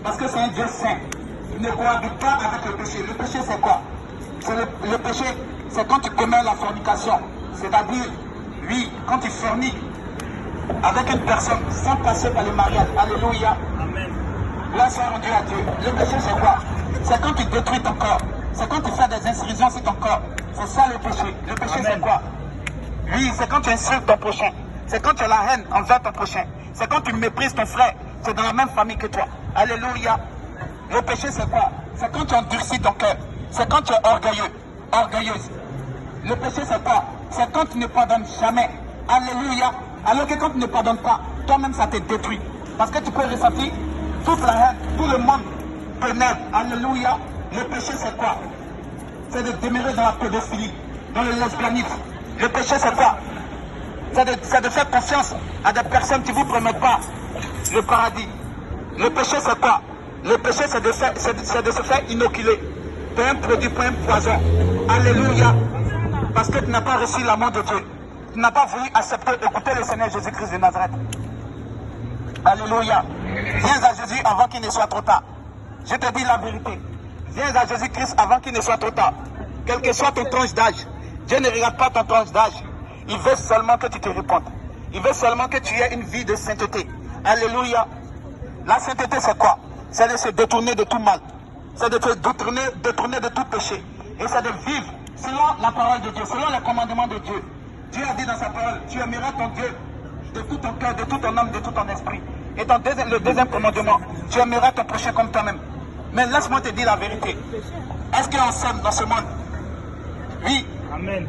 Parce que c'est un Dieu saint. Il ne cohabite pas avec le péché. Le péché, c'est quoi? Le péché, c'est quand tu commets la fornication. C'est-à-dire, oui, quand tu forniques avec une personne sans passer par le mariage. Alléluia. Amen. Là, c'est rendu à Dieu. Le péché, c'est quoi? C'est quand tu détruis ton corps. C'est quand tu fais des incisions sur ton corps. C'est ça le péché. Le péché, c'est quoi? Oui, c'est quand tu insultes ton prochain. C'est quand tu as la haine envers ton prochain. C'est quand tu méprises ton frère. C'est dans la même famille que toi. Alléluia. Le péché, c'est quoi? C'est quand tu endurcis ton cœur. C'est quand tu es orgueilleux, orgueilleuse. Le péché, c'est quoi? C'est quand tu ne pardonnes jamais. Alléluia. Alors que quand tu ne pardonnes pas, toi-même, ça te détruit. Parce que tu peux ressentir toute la haine, tout le monde ténèbres. Alléluia. Le péché, c'est quoi? C'est de demeurer dans la pédophilie, dans le lesbianisme. Le péché, c'est quoi? C'est de faire confiance à des personnes qui ne vous promettent pas le paradis. Le péché, c'est quoi? Le péché, c'est de se faire inoculer d'un produit, pour un poison. Alléluia. Parce que tu n'as pas reçu l'amour de Dieu. Tu n'as pas voulu accepter, écouter le Seigneur Jésus-Christ de Nazareth. Alléluia. Viens à Jésus avant qu'il ne soit trop tard. Je te dis la vérité. Viens à Jésus-Christ avant qu'il ne soit trop tard. Quel que soit ton tranche d'âge, Dieu ne regarde pas ton tranche d'âge. Il veut seulement que tu te répondes. Il veut seulement que tu aies une vie de sainteté. Alléluia. La sainteté, c'est quoi? C'est de se détourner de tout mal. C'est de te détourner de tout péché. Et c'est de vivre selon la parole de Dieu, selon les commandements de Dieu. Dieu a dit dans sa parole, tu aimeras ton Dieu de tout ton cœur, de tout ton âme, de tout ton esprit. Et dans le deuxième commandement, tu aimeras ton prochain comme toi-même. Mais laisse-moi te dire la vérité. Est-ce qu'on s'aime dans ce monde? Oui. Amen.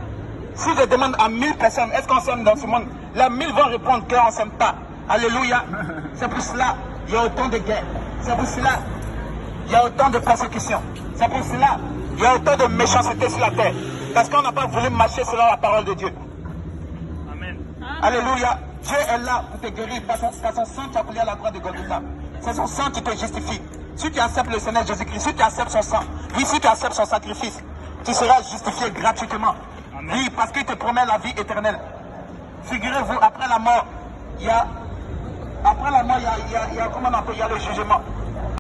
Si je demande à 1000 personnes, est-ce qu'on s'aime dans ce monde? Les 1000 vont répondre qu'on ne s'aime pas. Alléluia. C'est pour cela qu'il y a autant de guerres. C'est pour cela qu'il y a autant de persécutions. C'est pour cela qu'il y a autant de méchanceté sur la terre. Parce qu'on n'a pas voulu marcher selon la parole de Dieu. Amen. Alléluia. Dieu est là pour te guérir. Par son sang, tu as coulé à la croix de Golgotha. C'est son sang qui te justifie. Si tu acceptes le Seigneur Jésus-Christ, si tu acceptes son sang, oui, si tu acceptes son sacrifice, tu seras justifié gratuitement. Amen. Oui, parce qu'il te promet la vie éternelle. Figurez-vous, après la mort, il y a comment on appelle, il y a le jugement.